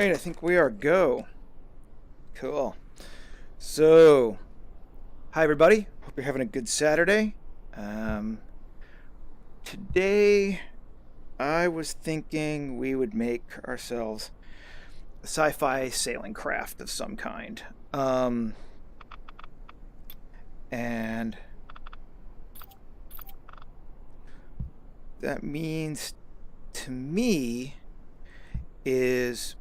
right, I think we are go. Cool. So, hi everybody. Hope you're having a good Saturday. Today, I was thinking we would make ourselves a sci-fi sailing craft of some kind. And that means to me is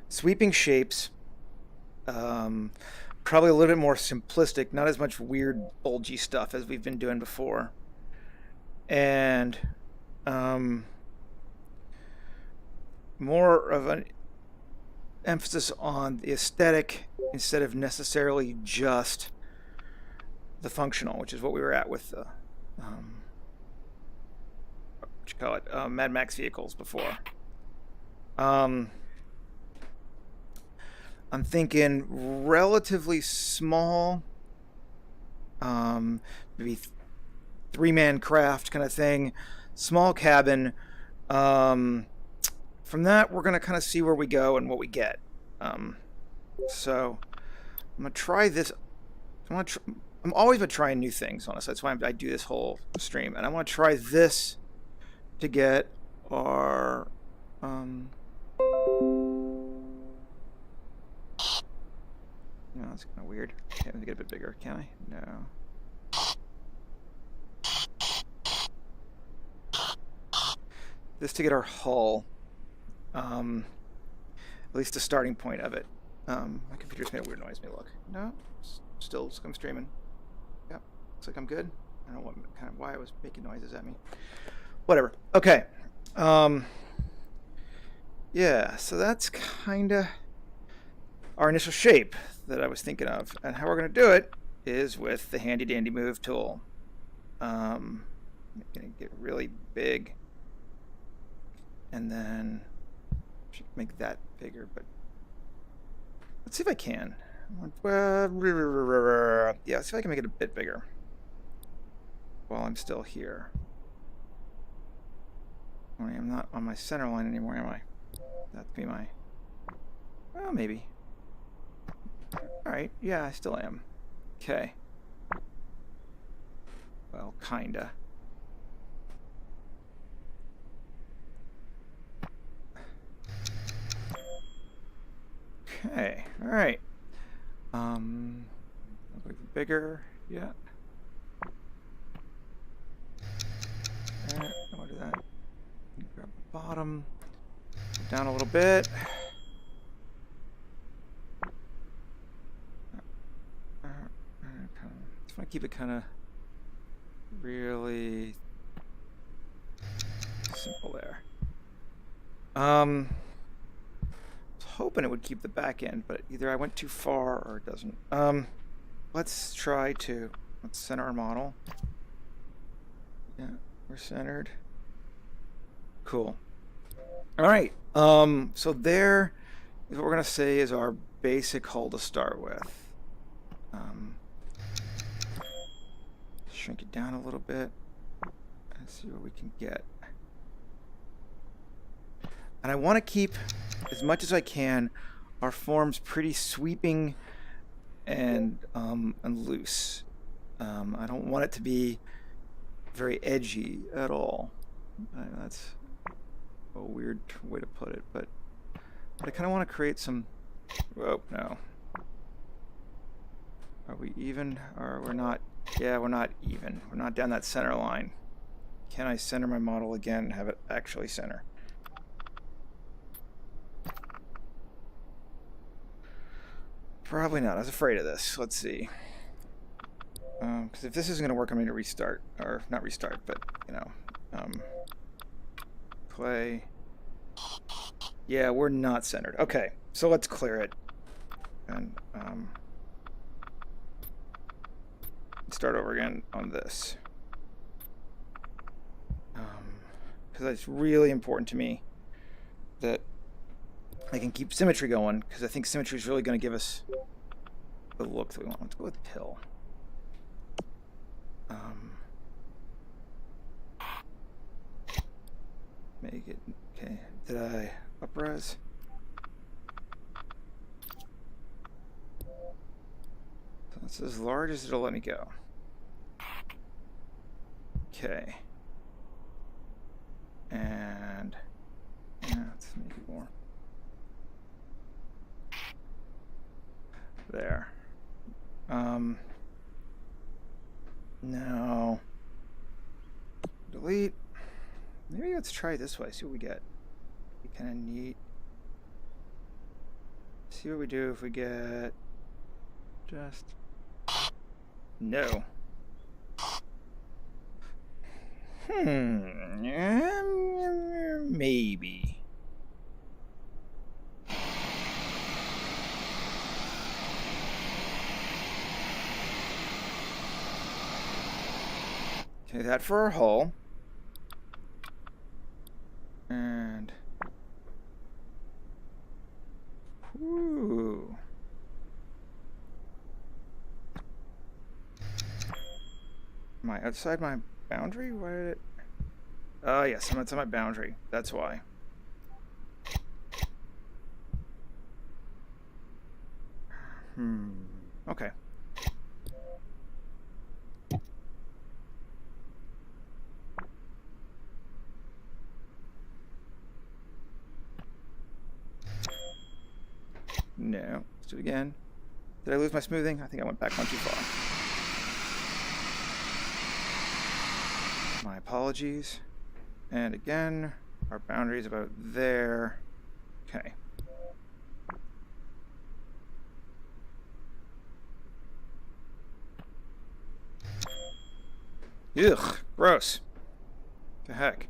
sweeping shapes, probably a little bit more simplistic, not as much weird bulgy stuff as we've been doing before, and more of an emphasis on the aesthetic instead of necessarily just the functional, which is what we were at with the what you call it, Mad Max vehicles before. I'm thinking relatively small, maybe three-man craft kind of thing, small cabin. From that, we're gonna kind of see where we go and what we get. So I'm gonna try this. I'm always about trying new things, honestly. That's why I do this whole stream, and I want to try this to get our no, that's kind of weird. Can't get a bit bigger, can I? No. This to get our hull. At least the starting point of it. My computer's made a weird noise. May look. No, still I'm streaming. Yep, looks like I'm good. I don't know what kind of why it was making noises at me. Whatever. Okay. Yeah. So that's kind of our initial shape that I was thinking of, and how we're going to do it is with the handy dandy move tool. I'm going to get really big, and then make that bigger, but let's see if I can. Yeah, let's see if I can make it a bit bigger while I'm still here. I'm not on my center line anymore, am I? That'd be my... Well, maybe. Alright, yeah, I still am. Okay. Well, kinda. Okay, alright. Bigger, yeah. Alright, I want to do that. Grab the bottom, down a little bit. Just want to keep it kind of really simple there. I was hoping it would keep the back end, but either I went too far or it doesn't. Let's try to center our model. Yeah, we're centered. Cool. All right. So there is what we're gonna say is our basic hull to start with. Shrink it down a little bit and see what we can get. And I want to keep, as much as I can, our forms pretty sweeping and loose. I don't want it to be very edgy at all. That's a weird way to put it, but I kind of want to create some... Oh, no. Are we even? Or we're not? Yeah, we're not even. We're not down that center line. Can I center my model again and have it actually center? Probably not. I was afraid of this. Let's see. Because if this isn't going to work, I'm going to restart. Or not restart, but, you know. Play. Yeah, we're not centered. Okay, so let's clear it. And start over again on this. Because it's really important to me that I can keep symmetry going, because I think symmetry is really going to give us the look that we want. Let's go with pill. Make it okay. Did I res. So that's as large as it'll let me go. Okay. And yeah, let's make it more. There. No. Delete. Maybe let's try it this way. See what we get. Be kind of neat. See what we do if we get just no. Maybe. Okay, that for our hull. And whoo. Am I outside my boundary? Why did it? Oh yes, I'm outside my boundary. That's why. Okay. No. Let's do it again. Did I lose my smoothing? I think I went back one too far. My apologies. And again, our boundary is about there. Okay. Ugh, gross. The heck?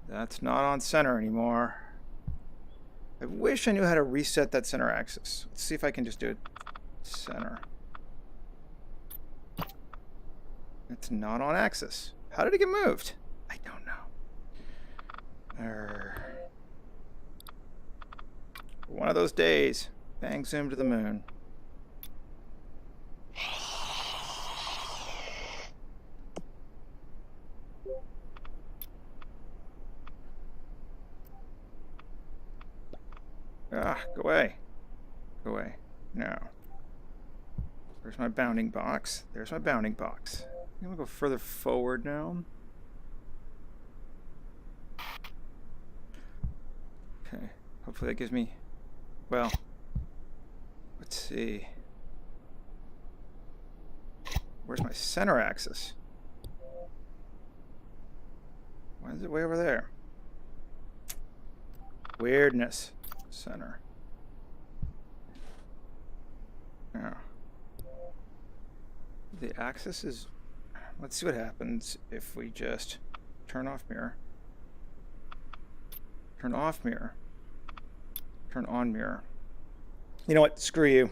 That's not on center anymore. I wish I knew how to reset that center axis. Let's see if I can just do it center. It's not on axis. How did it get moved? I don't know. One of those days. Bang zoom to the moon. Ah, go away. Go away. No. There's my bounding box. There's my bounding box. I'm going to go further forward now. Okay. Hopefully that gives me... Well, let's see. Where's my center axis? Why is it way over there? Weirdness. Center. Now, the axis is... Let's see what happens if we just turn off mirror. Turn off mirror. Turn on mirror. You know what? Screw you.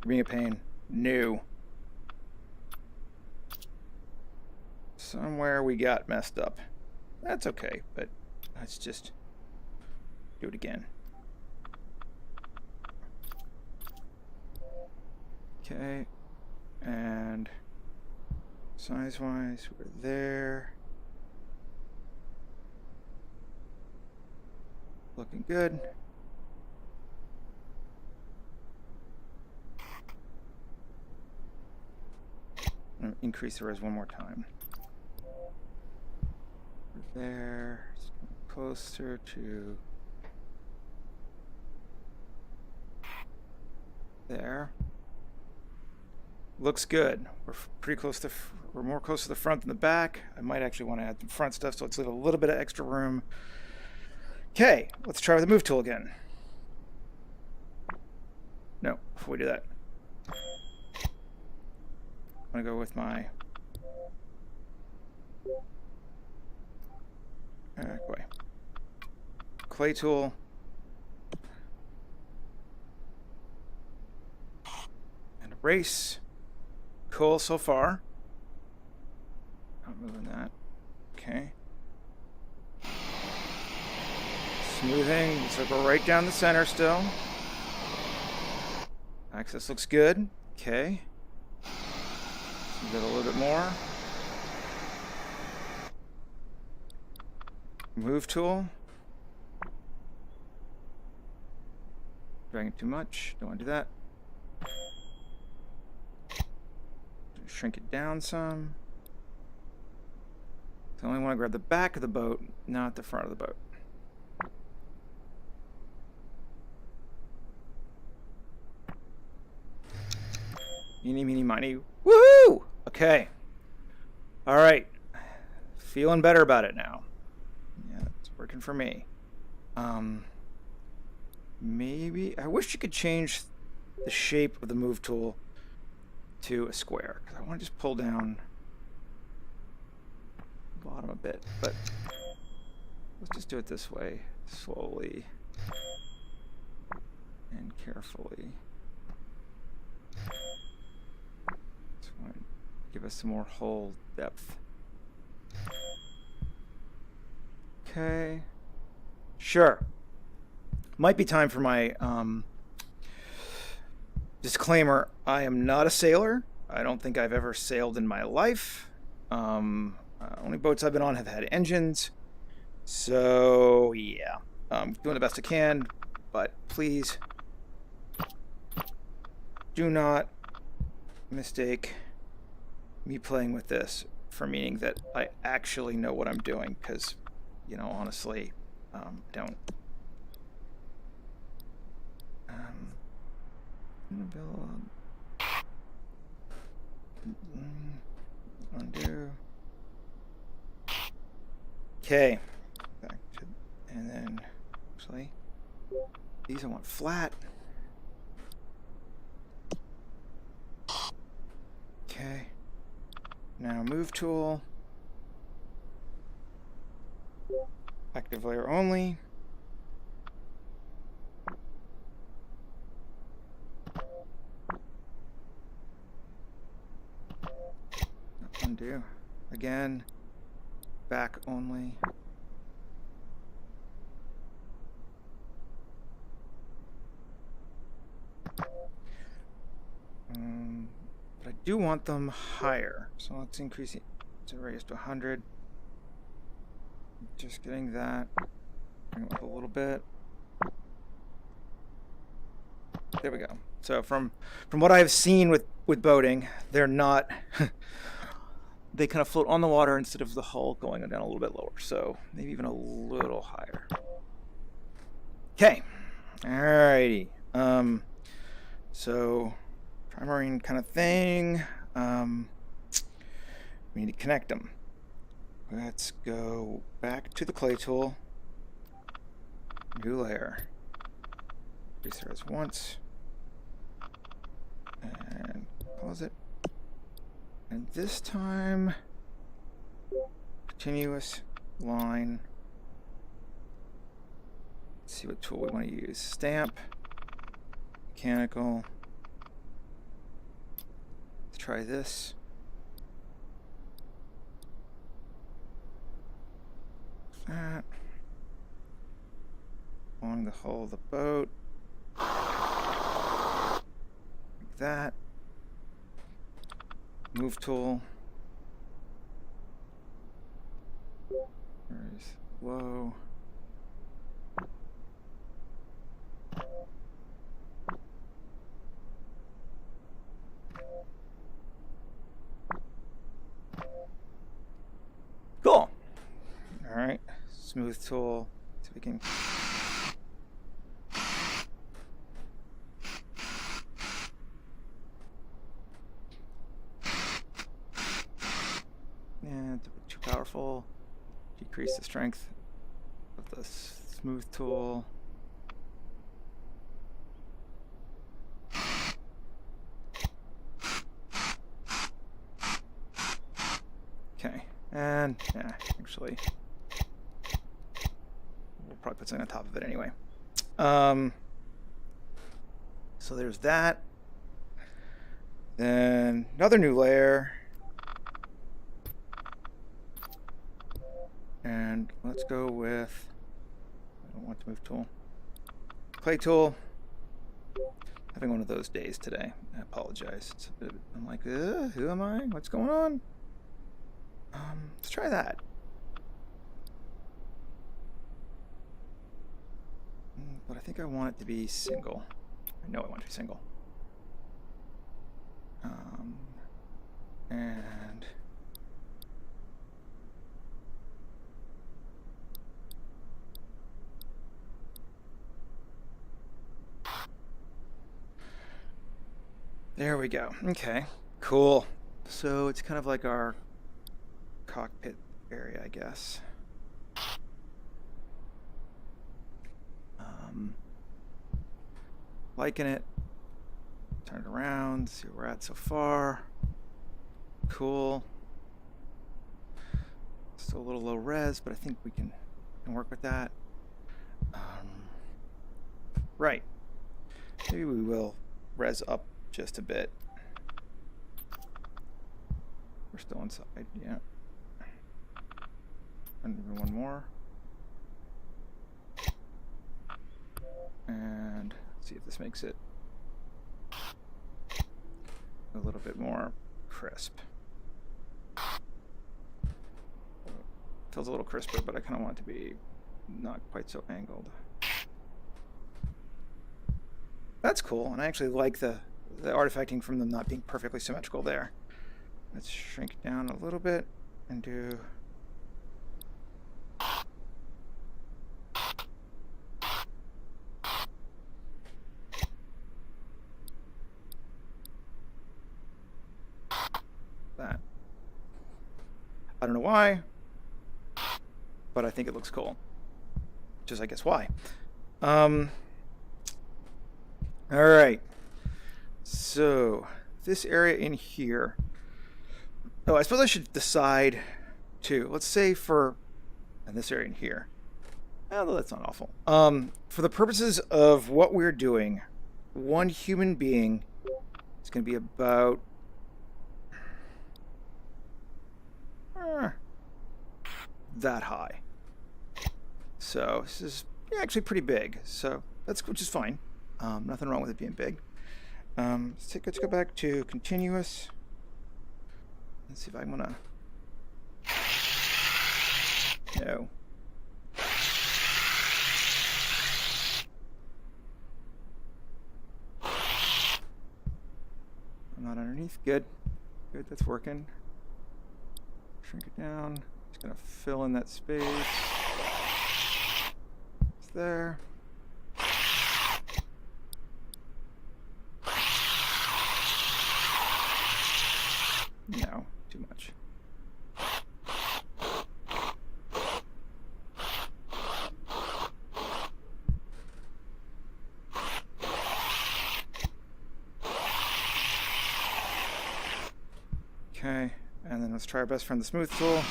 You're being a pain. No. Somewhere we got messed up. That's okay, but let's just do it again. Okay. And size-wise, we're there. Looking good. I'm going to increase the res one more time. We're there. It's closer to there. Looks good. We're pretty close to. We're more close to the front than the back. I might actually want to add some front stuff, so let's leave a little bit of extra room. Okay, let's try with the move tool again. No, before we do that, I'm gonna go with my away. Clay tool. And erase. Cool so far. Not moving that. Okay. Smoothing, circle right down the center still. Axis looks good. Okay. Smooth it a little bit more. Move tool. Dragging too much. Don't want to do that. Shrink it down some. So I only want to grab the back of the boat, not the front of the boat. Eeny, meeny, miny. Woohoo! Okay. All right. Feeling better about it now. Yeah, it's working for me. Maybe I wish you could change the shape of the move tool to a square, because I want to just pull down the bottom a bit, but let's just do it this way, slowly and carefully. Just want to give us some more hole depth. Okay. Sure. Might be time for my disclaimer. I am not a sailor. I don't think I've ever sailed in my life. Only boats I've been on have had engines. So, yeah. Doing the best I can, but please do not mistake me playing with this for meaning that I actually know what I'm doing, because, you know, honestly, I don't. Undo. Okay. Back to, and then actually these I want flat. Okay. Now move tool. Active layer only. Undo. Again. Back only. But I do want them higher. So let's increase it to raise to 100. Just getting that. Bring it up a little bit. There we go. So from what I've seen with boating, they're not they kind of float on the water instead of the hull going down a little bit lower. So maybe even a little higher. Okay. Alrighty. So trimarine kind of thing. We need to connect them. Let's go back to the clay tool. New layer. Increase there as once. And close it. And this time, continuous line. Let's see what tool we want to use. Stamp. Mechanical. Let's try this. That. Along the hull of the boat. Like that. Move tool. Where's low? Cool. All right. Smooth tool. So we can. Too powerful. Decrease the strength of the smooth tool. Okay, and yeah, actually, we'll probably put something on top of it anyway. So there's that. Then another new layer. And let's go with, I don't want the move tool. Clay tool. Having one of those days today. I apologize. I'm like, who am I? What's going on? Let's try that. But I think I want it to be single. I know I want it to be single. And there we go. Okay, cool. So it's kind of like our cockpit area, I guess. Liking it. Turn it around, see where we're at so far. Cool. Still a little low res, but I think we can work with that. Right. Maybe we will res up just a bit. We're still inside, yeah. And one more. And see if this makes it a little bit more crisp. Feels a little crisper, but I kind of want it to be not quite so angled. That's cool, and I actually like the artifacting from them not being perfectly symmetrical there. Let's shrink it down a little bit and do that. I don't know why, but I think it looks cool. Which is, I guess, why. All right. So this area in here. Oh, I suppose I should decide to, let's say for, and this area in here. Oh, that's not awful. For the purposes of what we're doing, one human being is going to be about that high. So this is actually pretty big. So that's, which is fine. Nothing wrong with it being big. Let's go back to continuous. Let's see if I'm gonna. No. I'm not underneath. Good. Good, that's working. Shrink it down. Just gonna fill in that space. It's there. No, too much. Okay, and then let's try our best friend, the smooth tool.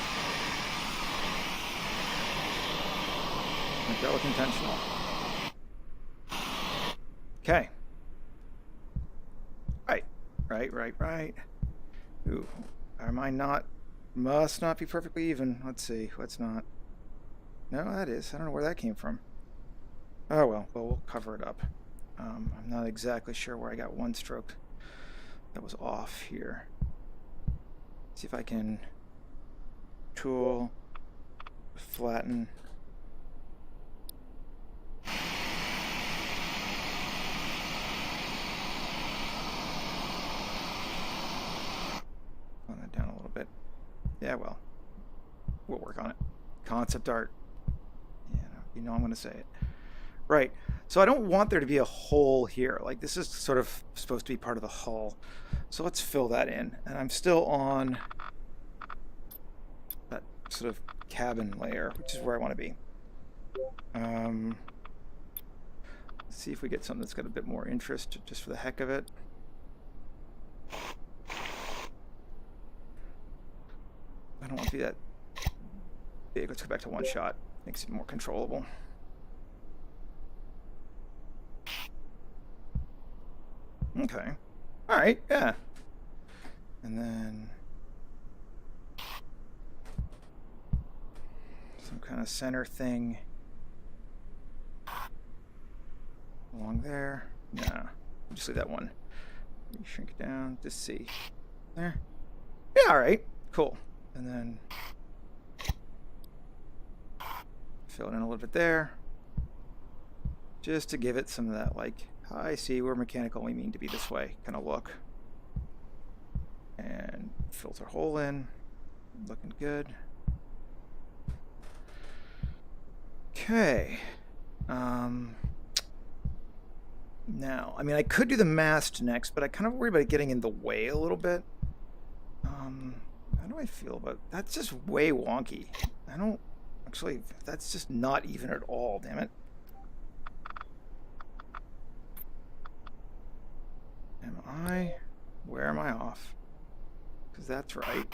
Make that look intentional. Okay. Right. Ooh, am I not? Must not be perfectly even. Let's see. What's not? No, that is. I don't know where that came from. Oh well. Well, we'll cover it up. I'm not exactly sure where I got one stroke that was off here. See if I can tool, flatten. That down a little bit. Yeah, well, we'll work on it. Concept art. You know I'm going to say it. Right. So I don't want there to be a hole here. Like, this is sort of supposed to be part of the hull. So let's fill that in. And I'm still on that sort of cabin layer, which is where I want to be. Let's see if we get something that's got a bit more interest, just for the heck of it. I don't want to be that big. Let's go back to one shot. Makes it more controllable. Okay. All right. Yeah. And then some kind of center thing along there. Yeah. Just leave that one. Shrink it down to see. There. Yeah, all right. Cool. And then fill it in a little bit there. Just to give it some of that, like, I see we're mechanical, we mean to be this way kind of look. And filter hole in. Looking good. Okay. Now, I mean, I could do the mast next, but I kind of worry about it getting in the way a little bit. How do I feel about that's just way wonky. I don't actually. That's just not even at all. Damn it. Where am I off? Because that's right.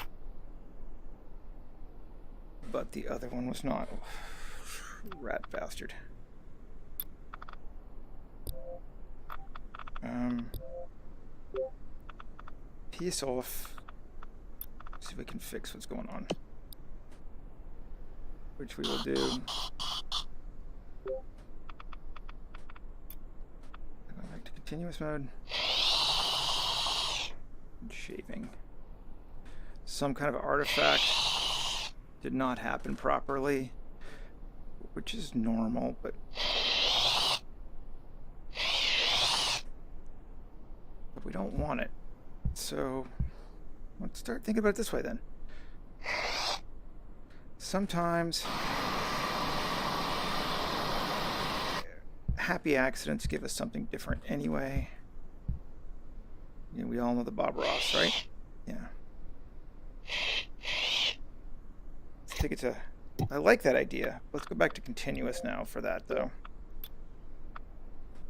But the other one was not. Rat bastard. Piece off. See if we can fix what's going on. Which we will do. Going back to continuous mode. And shaping. Some kind of artifact did not happen properly, which is normal, but we don't want it. So let's start thinking about it this way then. Sometimes happy accidents give us something different anyway. You know, we all know the Bob Ross, right? Yeah. Let's take it to... I like that idea. Let's go back to continuous now for that, though.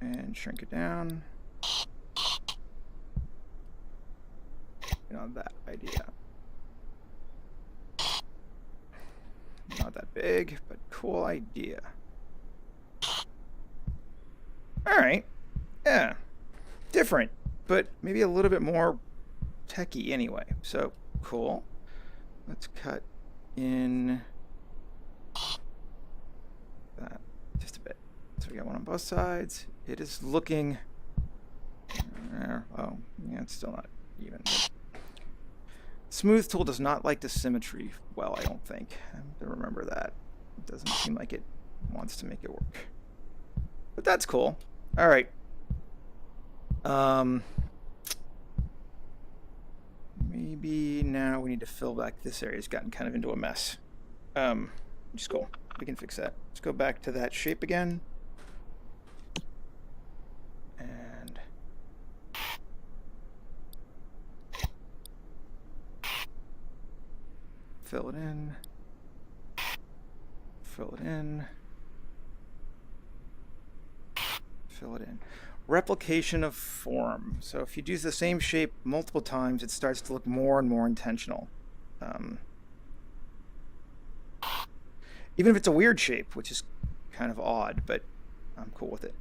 And shrink it down. On that idea. Not that big, but cool idea. Alright. Yeah. Different, but maybe a little bit more techy anyway. So, cool. Let's cut in that just a bit. So we got one on both sides. It is looking... oh, yeah, it's still not even. Smooth tool does not like the symmetry well, I don't think. I have to remember that. It doesn't seem like it wants to make it work. But that's cool. All right. Maybe now we need to fill back this area. It's gotten kind of into a mess. Which is cool. We can fix that. Let's go back to that shape again. And fill it in. Fill it in. Fill it in. Replication of form. So if you do the same shape multiple times, it starts to look more and more intentional. Even if it's a weird shape, which is kind of odd, but I'm cool with it.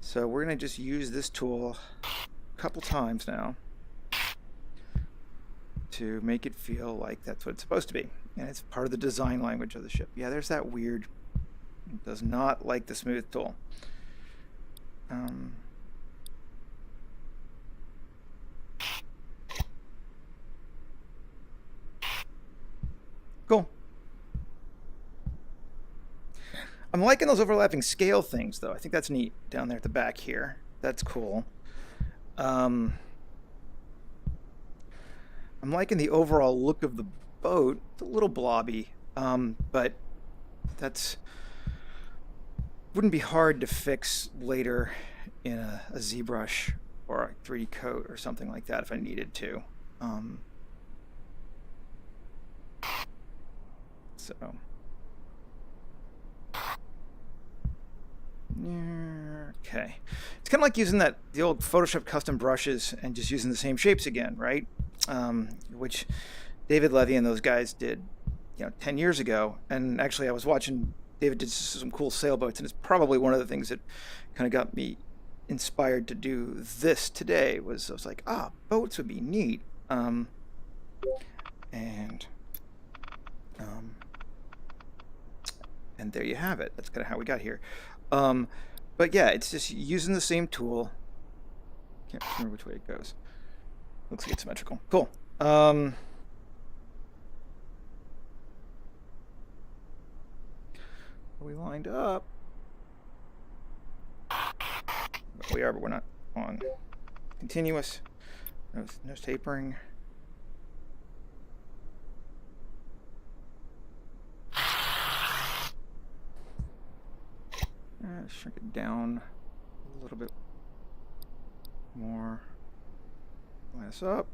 So we're going to just use this tool a couple times now to make it feel like that's what it's supposed to be. And it's part of the design language of the ship. Yeah, there's that weird, it does not like the smooth tool. Cool. I'm liking those overlapping scale things, though. I think that's neat down there at the back here. That's cool. I'm liking the overall look of the boat. It's a little blobby, but that's wouldn't be hard to fix later in a ZBrush or a 3D coat or something like that if I needed to. So, okay. It's kind of like using the old Photoshop custom brushes and just using the same shapes again, right? Which David Levy and those guys did, 10 years ago. And actually, I was watching David did some cool sailboats, and it's probably one of the things that kind of got me inspired to do this today. I was like, boats would be neat. And there you have it. That's kind of how we got here. But yeah, it's just using the same tool Can't remember which way it goes. Looks like it's symmetrical. Cool. We lined up. We are, but we're not on continuous. No tapering. Shrink it down a little bit more. Line this up.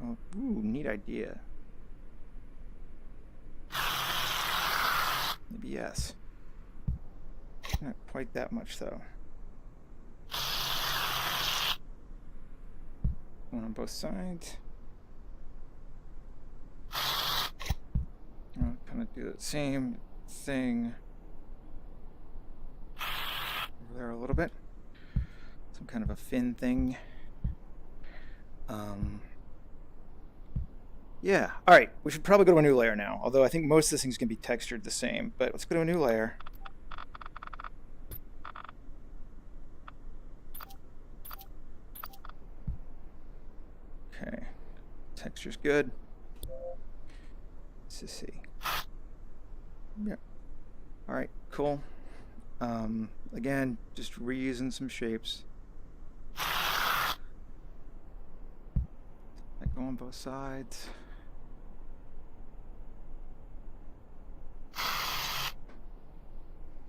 Oh, ooh, neat idea. Maybe yes. Not quite that much though. One on both sides. I'll kind of do the same thing over there a little bit. Some kind of a fin thing. Yeah, all right, we should probably go to a new layer now, although I think most of this thing's gonna be textured the same, but let's go to a new layer. Okay, texture's good. Let's just see. Yeah. All right, cool. Again, just reusing some shapes. I go on both sides.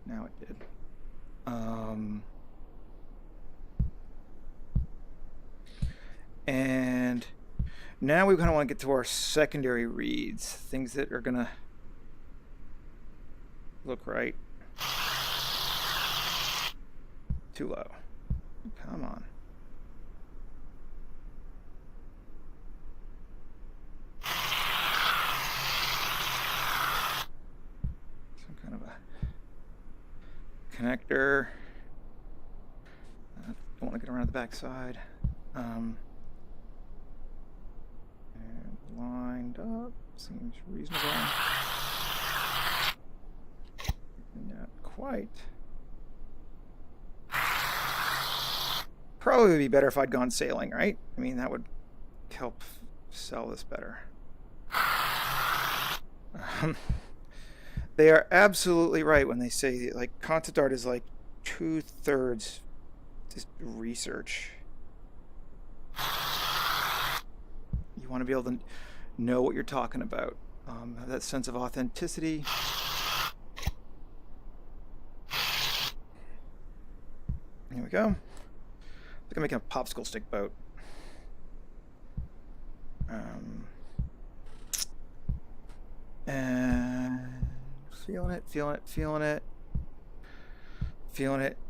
Now it did. And now we kind of want to get to our secondary reads, things that are gonna look right. Too low. Come on. Some kind of a connector. Don't want to get around the back side. And lined up. Seems reasonable. Not quite. Probably would be better if I'd gone sailing, right? I mean, that would help sell this better. They are absolutely right when they say like concept art is like 2/3 just research. You want to be able to know what you're talking about, have that sense of authenticity. Here we go. Look at making a popsicle stick boat. And feeling it.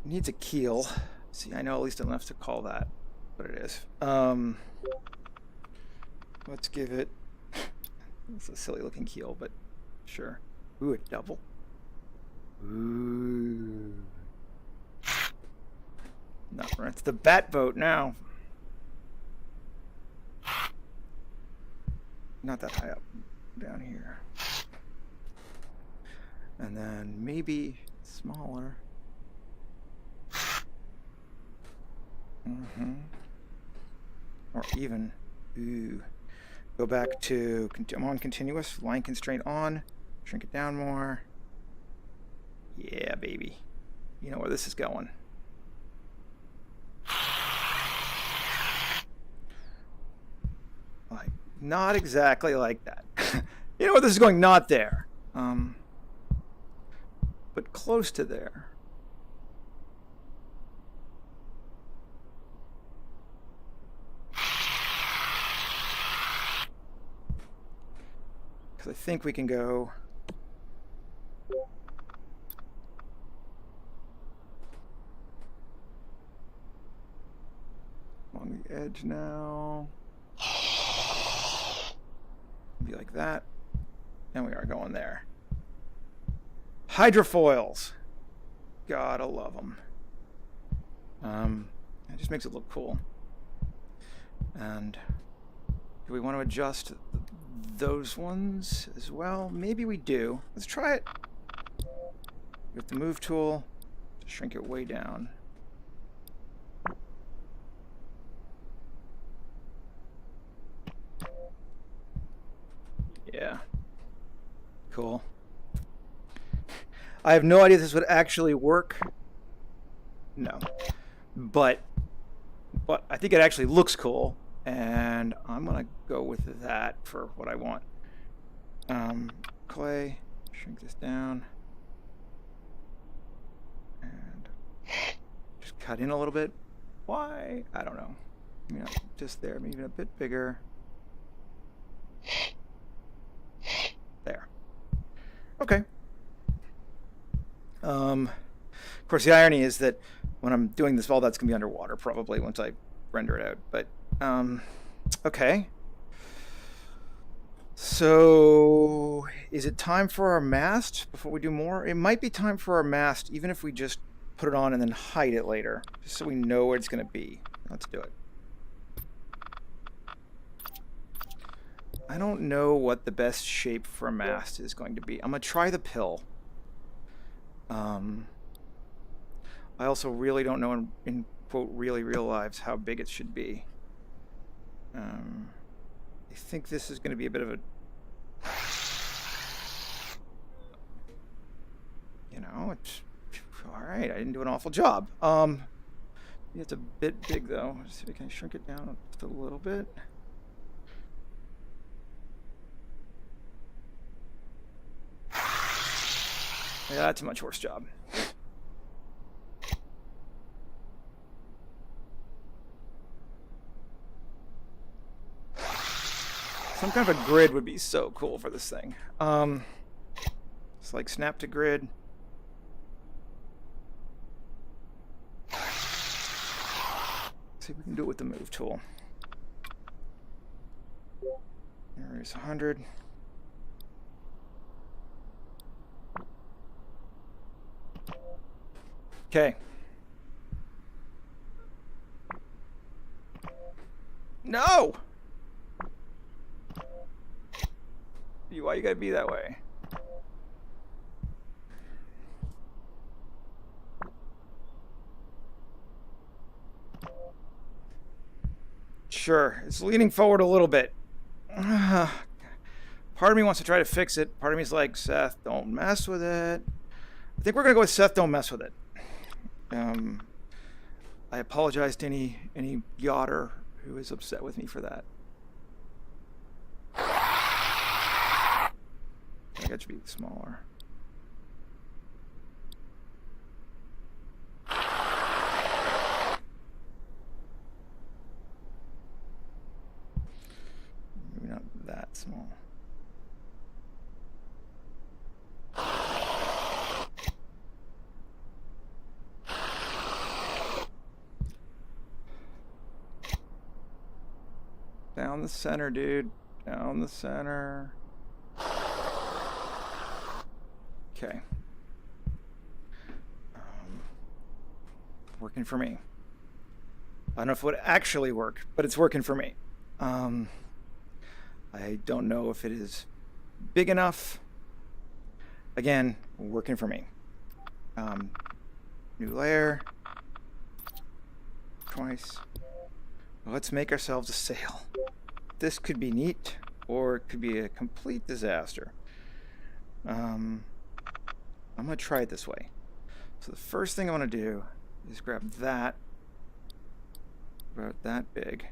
Needs a keel. See, I know at least enough to call that what it is. Let's give it. It's a silly looking keel, but sure. Ooh, a double. Ooh. No, it's the bat boat now. Not that high up, down here. And then maybe smaller. Or even, ooh. Go back to, I'm on continuous, line constraint on, shrink it down more. Yeah, baby. You know where this is going. Like, not exactly like that. You know where this is going? Not there. But close to there. Because I think we can go along the edge now. Be like that. And we are going there. Hydrofoils. Gotta love them. It just makes it look cool. And do we want to adjust those ones as well. Maybe we do. Let's try it with the move tool to shrink it way down. Yeah. Cool. I have no idea if this would actually work. No. But I think it actually looks cool, and I'm gonna go with that for what I want. Clay, shrink this down, and just cut in a little bit. Why? I don't know. Maybe not just there, maybe even a bit bigger. There. Okay. Of course, the irony is that when I'm doing this, all that's going to be underwater probably once I render it out. But, okay. So, is it time for our mast before we do more? It might be time for our mast, even if we just put it on and then hide it later, just so we know where it's going to be. Let's do it. I don't know what the best shape for a mast is going to be. I'm going to try the pill. I also really don't know in quote really real lives how big it should be. I think this is going to be a bit of a, you know, it's all right. I didn't do an awful job. It's a bit big though. Let's see if I can shrink it down just a little bit. Yeah, that's a much worse job. Some kind of a grid would be so cool for this thing. It's like snap to grid. Let's see if we can do it with the move tool. There's 100. Okay. No! Why you gotta be that way? Sure, it's leaning forward a little bit. Part of me wants to try to fix it. Part of me is like, Seth, don't mess with it. I think we're gonna go with Seth, don't mess with it. I apologize to any yachter who is upset with me for that. I think it should be smaller. Maybe not that small. Down the center, dude. Down the center. Okay. Working for me. I don't know if it would actually work, but it's working for me. I don't know if it is big enough. Again, working for me. New layer. Twice. Let's make ourselves a sail. This could be neat, or it could be a complete disaster. I'm going to try it this way. So the first thing I want to do is grab that, about that big.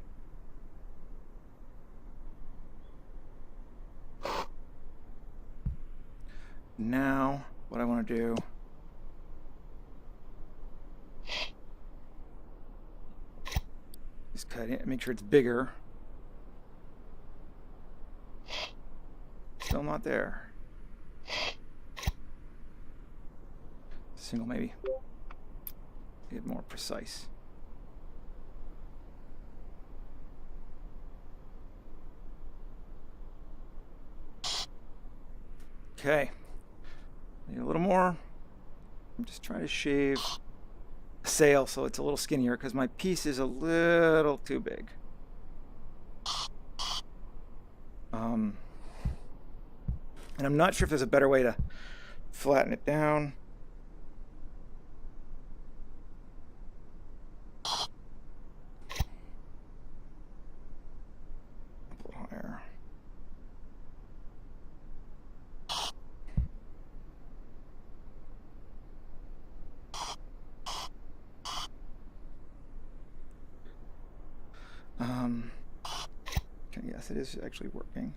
Now, what I want to do is cut it, make sure it's bigger. Still not there. Single maybe. Get more precise. Okay. Maybe a little more. I'm just trying to shave a sail so it's a little skinnier because my piece is a little too big. And I'm not sure if there's a better way to flatten it down. A little higher. Okay, yes, it is actually working.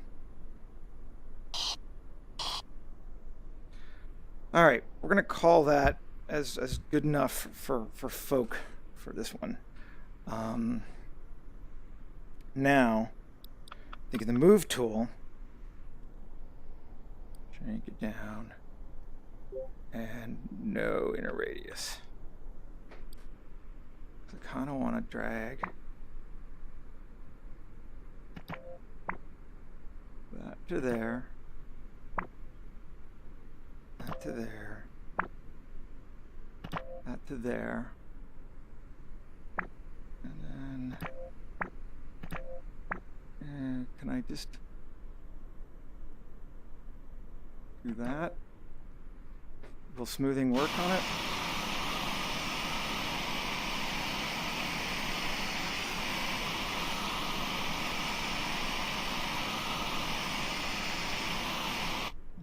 All right, we're gonna call that as good enough for folk for this one. Now, I think of the move tool, shrink it down, and no inner radius. I kind of want to drag that to there, that to there, that to there, and then can I just do that? Will smoothing work on it?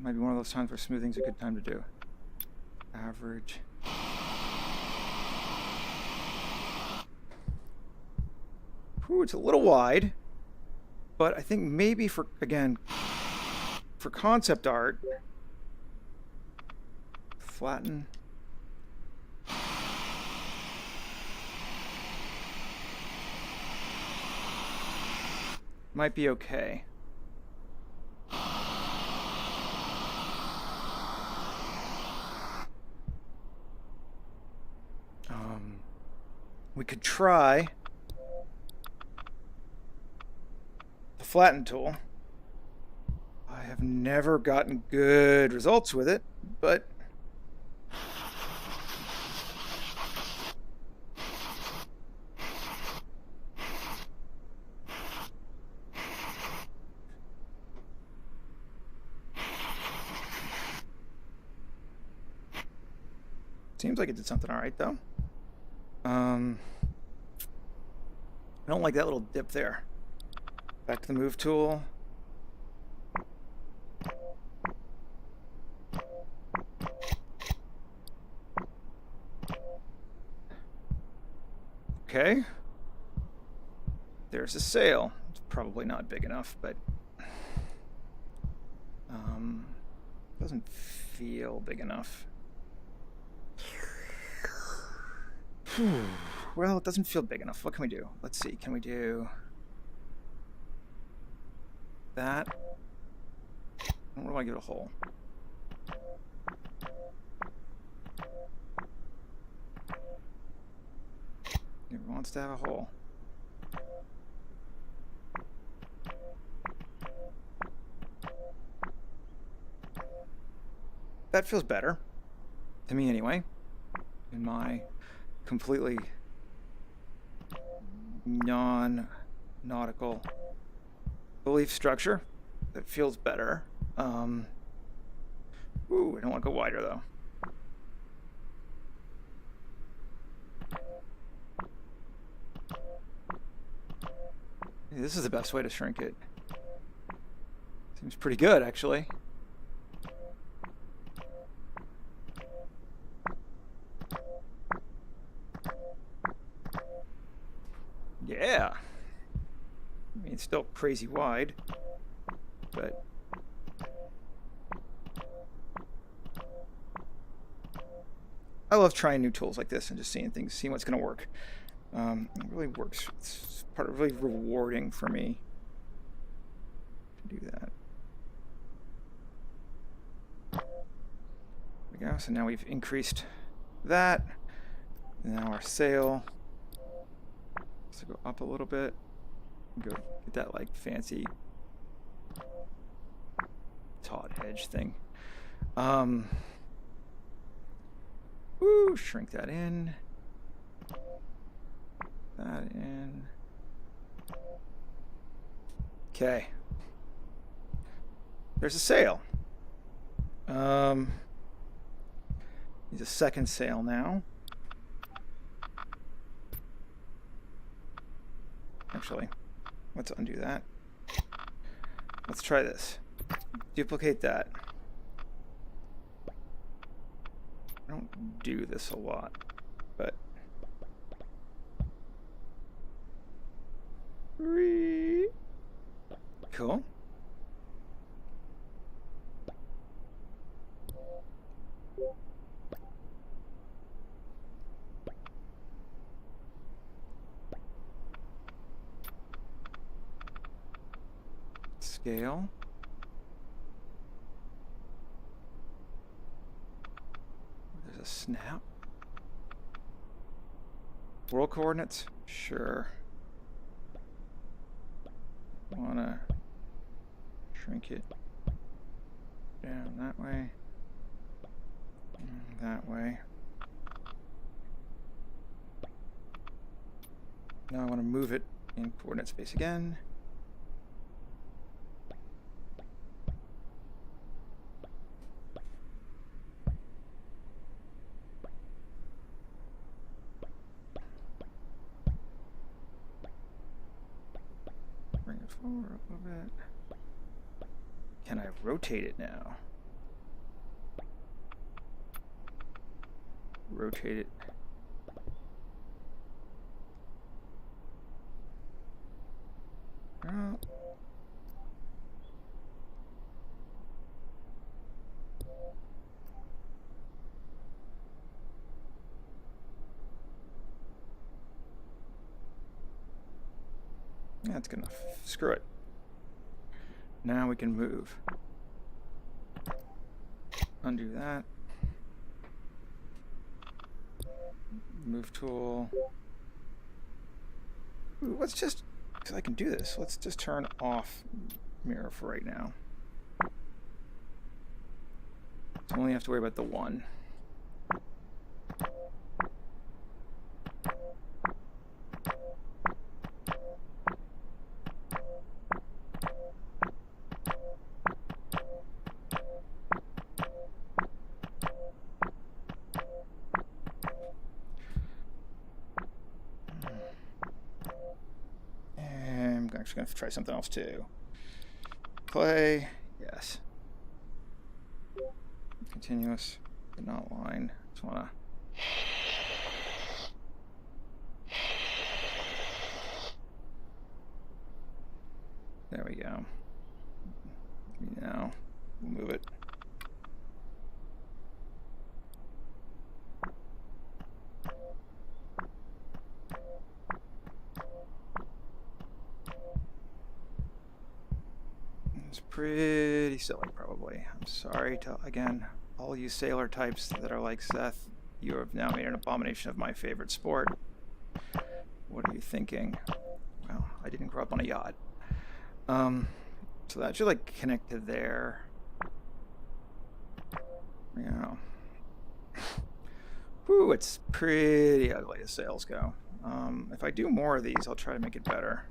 Might be one of those times where smoothing's a good time to do. Average. Ooh, it's a little wide, but I think maybe for, again, for concept art, flatten. Might be okay. We could try the flatten tool. I have never gotten good results with it, but seems like it did something all right, though. I don't like that little dip there. Back to the move tool. Okay. There's a sail. It's probably not big enough, but doesn't feel big enough. Well, it doesn't feel big enough. What can we do? Let's see. Can we do that? I don't want to give it a hole. It wants to have a hole. That feels better. To me, anyway. In my completely non-nautical belief structure, that feels better. Ooh, I don't want to go wider though. This is the best way to shrink it. Seems pretty good, actually. Yeah. I mean, it's still crazy wide, but I love trying new tools like this and just seeing things, seeing what's going to work. It really works. It's part of really rewarding for me to do that. There we go. So now we've increased that. Now our sail. So go up a little bit. Go get that like fancy taut edge thing. Woo, shrink that in. That in. Okay. There's a sail. Needs a second sail now. Actually, let's undo that. Let's try this. Duplicate that. I don't do this a lot, but cool. Scale. There's a snap. World coordinates? Sure. Wanna shrink it down that way. That way. Now I want to move it in coordinate space again. Bring it forward a little bit. Can I rotate it now? Rotate it. That's good enough. Screw it. Now we can move. Undo that. Move tool. Ooh, let's just, because I can do this, let's just turn off mirror for right now. So only have to worry about the one. I'm going to try something else too. Play, yes. Continuous, but not line. Just want to. There we go. Now we'll move it. It's pretty silly, probably. I'm sorry to, again, all you sailor types that are like Seth. You have now made an abomination of my favorite sport. What are you thinking? Well, I didn't grow up on a yacht. So that should like connect to there. Yeah. Whew, it's pretty ugly as sails go. If I do more of these, I'll try to make it better.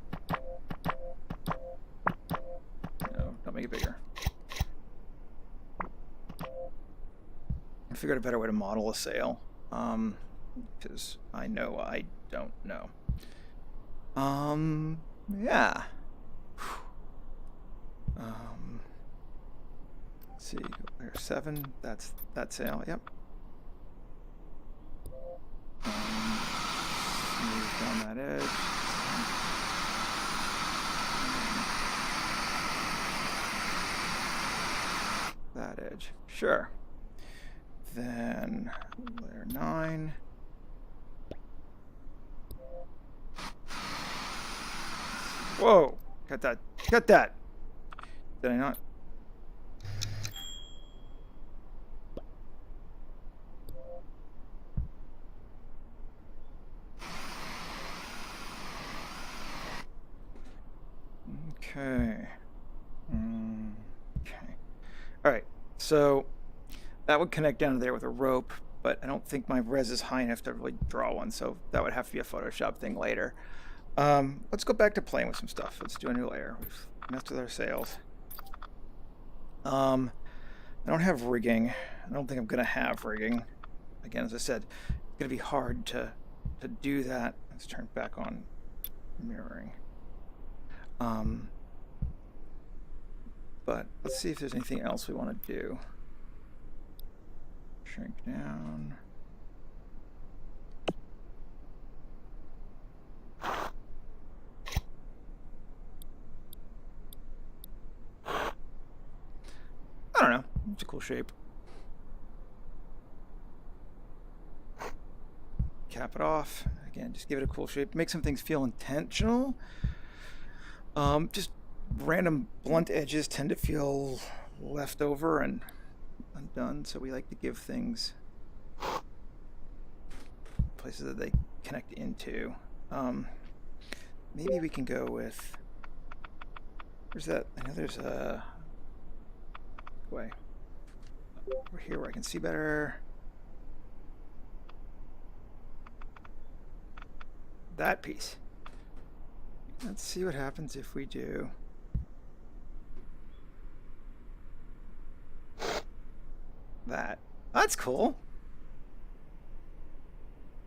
No, don't make it bigger. I figured a better way to model a sail, because I know I don't know. Yeah. Let's see, there's 7. That's that sail. Yep. Move down that edge. That edge. Sure. Then layer 9. Whoa! Cut that. Cut that! Did I not? Okay. Okay. Alright, so that would connect down to there with a rope, but I don't think my res is high enough to really draw one, so that would have to be a Photoshop thing later. Let's go back to playing with some stuff. Let's do a new layer. We've messed with our sails. I don't have rigging. I don't think I'm gonna have rigging. Again, as I said, it's gonna be hard to do that. Let's turn back on mirroring. But let's see if there's anything else we want to do. Shrink down. I don't know. It's a cool shape. Cap it off. Again, just give it a cool shape. Make some things feel intentional. Just random blunt edges tend to feel left over and undone, so we like to give things places that they connect into. Maybe we can go with, where's that? I know there's a way over here where I can see better. That piece. Let's see what happens if we do that. That's cool.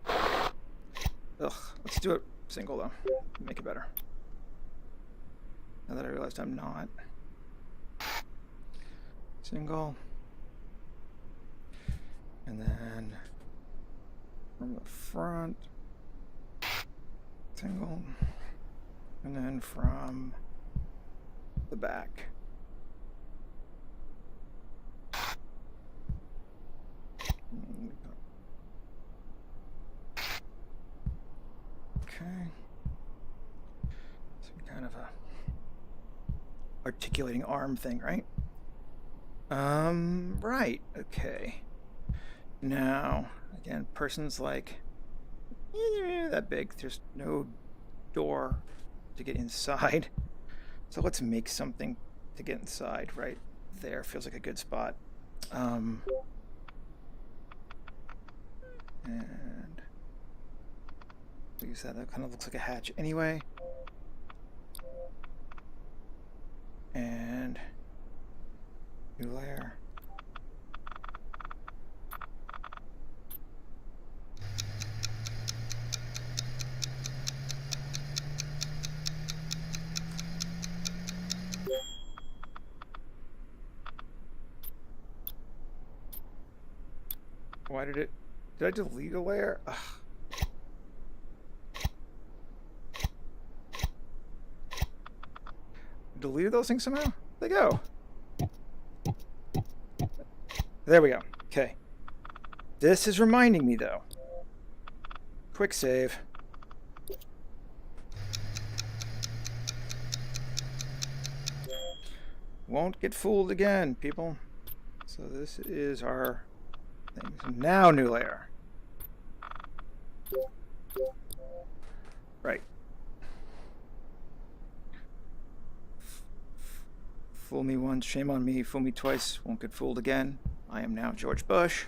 Ugh, let's do it single though. Make it better. Now that I realized I'm not. Single. And then from the front, single. And then from the back. Okay. Some kind of a articulating arm thing, right? Right. Okay. Now, again, person's like that big. There's no door to get inside. So let's make something to get inside right there. Feels like a good spot. And use that. That kind of looks like a hatch anyway. And new layer. Why did I delete a layer? Ugh. Deleted those things somehow? They go. There we go. Okay. This is reminding me though. Quick save. Won't get fooled again, people. So this is our thing. So now new layer. Right. Fool me once, shame on me. Fool me twice, won't get fooled again. I am now George Bush.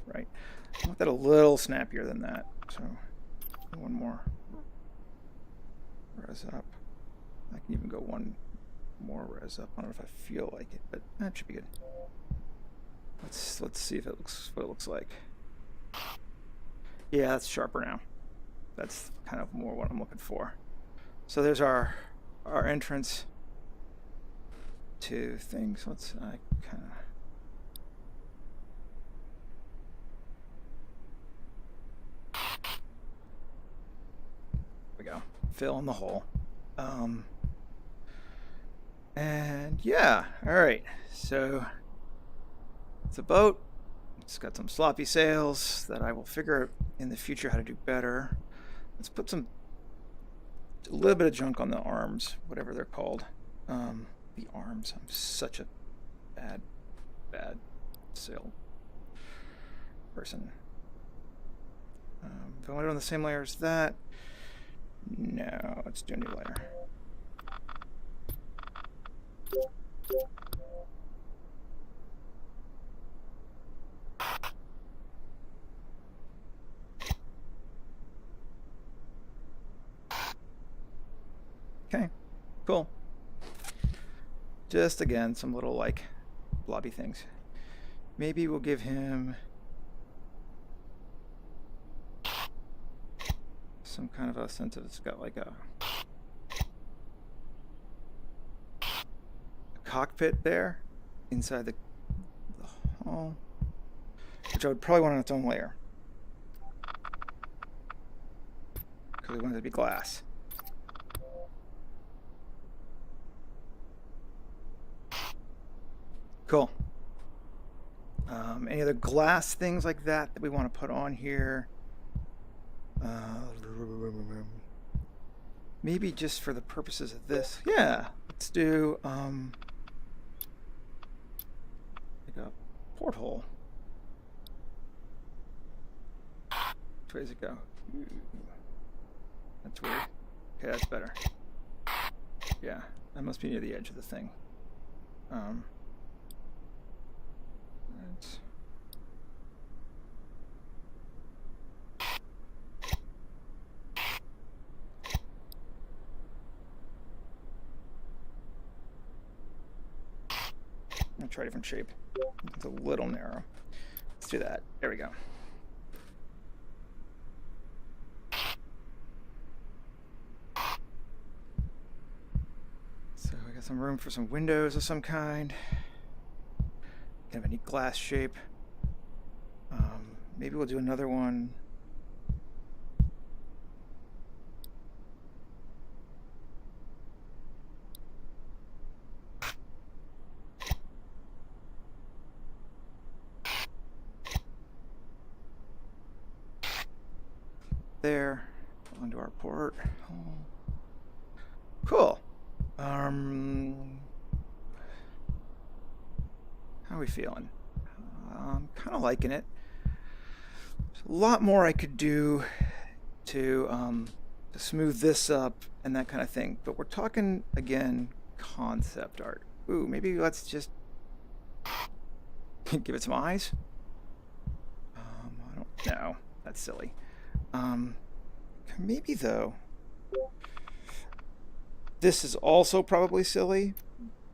Right. I want that a little snappier than that. So one more. Res up. I can even go one more res up. I don't know if I feel like it, but that should be good. Let's see if it looks what it looks like. Yeah, that's sharper now. That's kind of more what I'm looking for. So there's our entrance to things. Let's kind of. There we go. Fill in the hole. And yeah, all right. So it's a boat. It's got some sloppy sails that I will figure in the future how to do better. Let's put a little bit of junk on the arms, whatever they're called. The arms. I'm such a bad sail person. Do I want it on the same layer as that? No, let's do a new layer. Okay, cool. Just again, some little like blobby things. Maybe we'll give him some kind of a sense of it's got like a cockpit there inside the hull, which I would probably want on its own layer because we want it to be glass. Cool. Any other glass things like that we want to put on here? Maybe just for the purposes of this. Yeah, let's do like a porthole. Which way does it go? Ooh, that's weird. Okay, that's better. Yeah, that must be near the edge of the thing. That's I'll try a different shape. It's a little narrow. Let's do that. There we go. So I got some room for some windows of some kind. Kind of a neat glass shape. Maybe we'll do another one. There, onto our port. Oh. Cool. How are we feeling? I'm kind of liking it. There's a lot more I could do to smooth this up and that kind of thing. But we're talking again concept art. Ooh, maybe let's just give it some eyes. I don't know. That's silly. Maybe though. This is also probably silly,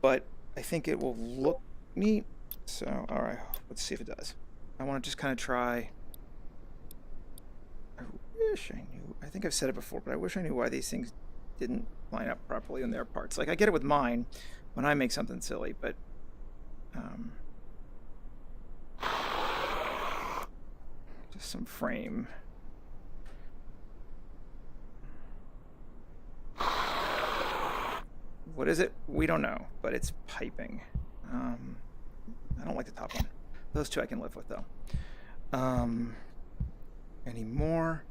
but I think it will look neat. So, all right, let's see if it does. I want to just kind of try. I wish I knew. I think I've said it before, but I wish I knew why these things didn't line up properly in their parts. Like I get it with mine when I make something silly, but just some frame. What is it? We don't know, but it's piping. I don't like the top one. Those two I can live with, though. Any more?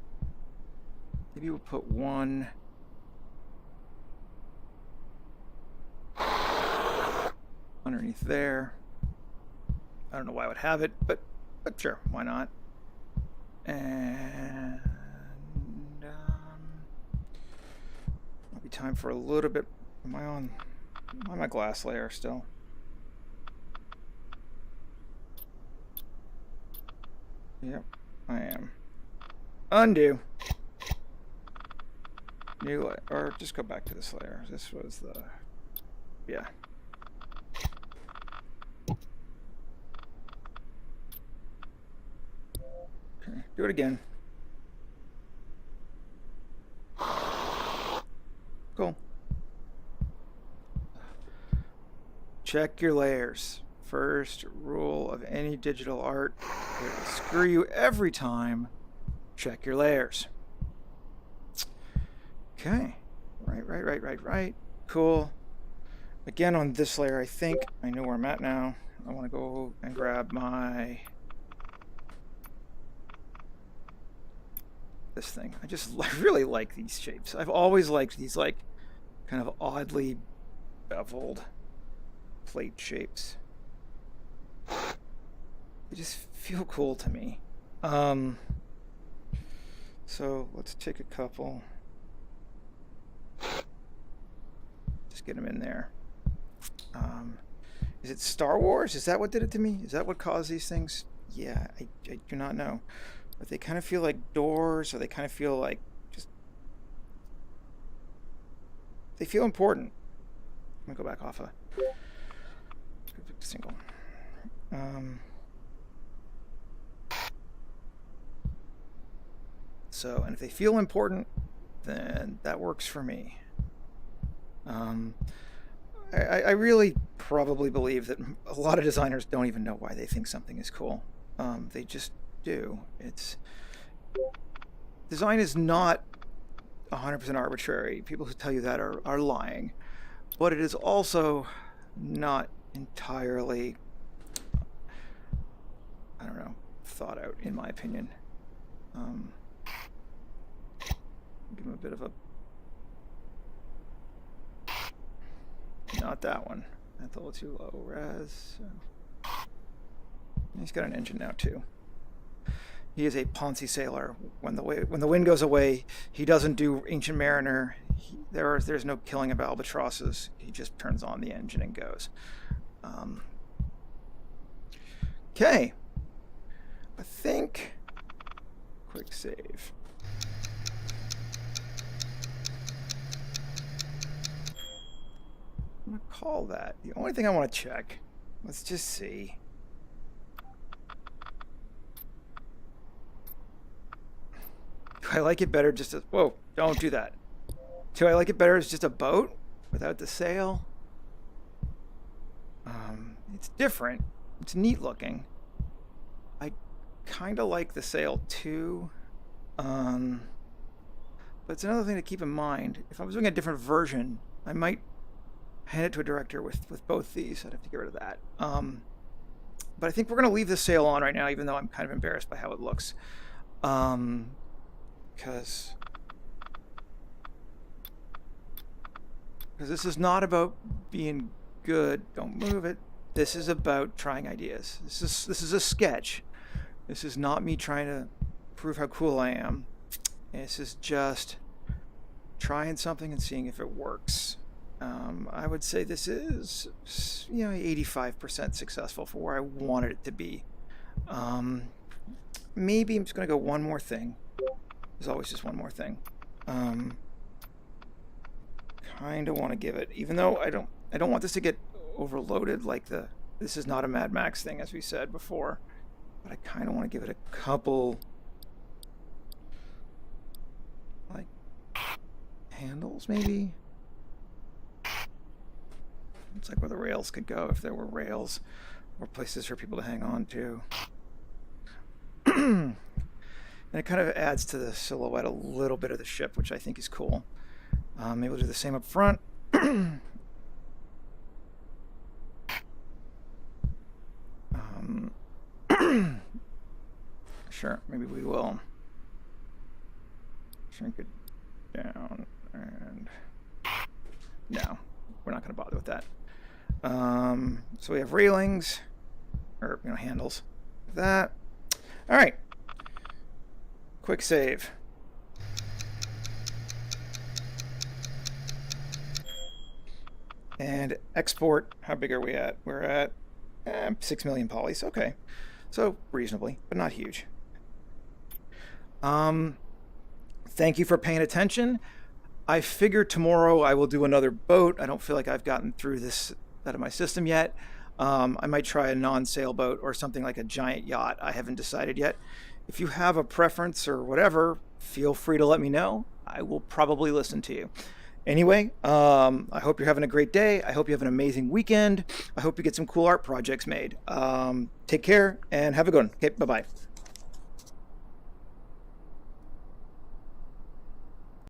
Maybe we'll put one underneath there. I don't know why I would have it, but sure, why not? And might be time for a little bit. Am I on my glass layer still? Yep, I am. Undo. New layer, or just go back to this layer. This was the, yeah. Okay, do it again. Cool. Check your layers. First rule of any digital art. It will screw you every time. Check your layers. Okay. Right. Cool. Again on this layer, I think I know where I'm at now. I want to go and grab my this thing. I really like these shapes. I've always liked these like kind of oddly beveled plate shapes. They just feel cool to me. So let's take a couple. Just get them in there. Is it Star Wars? Is that what did it to me? Is that what caused these things? Yeah, I do not know. But they kind of feel like doors, or they kind of feel like just... They feel important. I'm going to go back off a single. So, and if they feel important, then that works for me. I really probably believe that a lot of designers don't even know why they think something is cool. They just do. Design is not 100% arbitrary. People who tell you that are lying. But it is also not entirely, I don't know, thought out, in my opinion. Give him a bit of a... Not that one. That's a little too low res. He's got an engine now too. He is a Ponzi sailor. When the wind goes away, he doesn't do Ancient Mariner. There's no killing of albatrosses. He just turns on the engine and goes. Okay. I think... Quick save. I'm going to call that. The only thing I want to check, let's just see. Do I like it better just as... Whoa, don't do that. Do I like it better as just a boat without the sail? It's different. It's neat looking. I kind of like the sail too. But it's another thing to keep in mind. If I was doing a different version, I might hand it to a director with both these. I'd have to get rid of that. But I think we're going to leave the sail on right now, even though I'm kind of embarrassed by how it looks. Because this is not about being good. Don't move it. This is about trying ideas. This is a sketch. This is not me trying to prove how cool I am. This is just trying something and seeing if it works. I would say this is, 85% successful for where I wanted it to be. Maybe I'm just going to go one more thing. There's always just one more thing. Kind of want to give it, even though I don't want this to get overloaded like this is not a Mad Max thing, as we said before. But I kind of want to give it a couple, like, handles maybe. It's like where the rails could go if there were rails, or places for people to hang on to. And it kind of adds to the silhouette a little bit of the ship, which I think is cool. Maybe we'll do the same up front. Sure, maybe we will shrink it down, and no, we're not going to bother with that. So we have railings, or handles. That. All right. Quick save. And export. How big are we at? We're at 6 million polys. Okay, so reasonably, but not huge. Thank you for paying attention. I figure tomorrow I will do another boat. I don't feel like I've gotten through this out of my system yet. I might try a non-sailboat or something like a giant yacht. I haven't decided yet. If you have a preference or whatever, feel free to let me know. I will probably listen to you. Anyway, I hope you're having a great day. I hope you have an amazing weekend. I hope you get some cool art projects made. Take care and have a good one. Okay, bye-bye.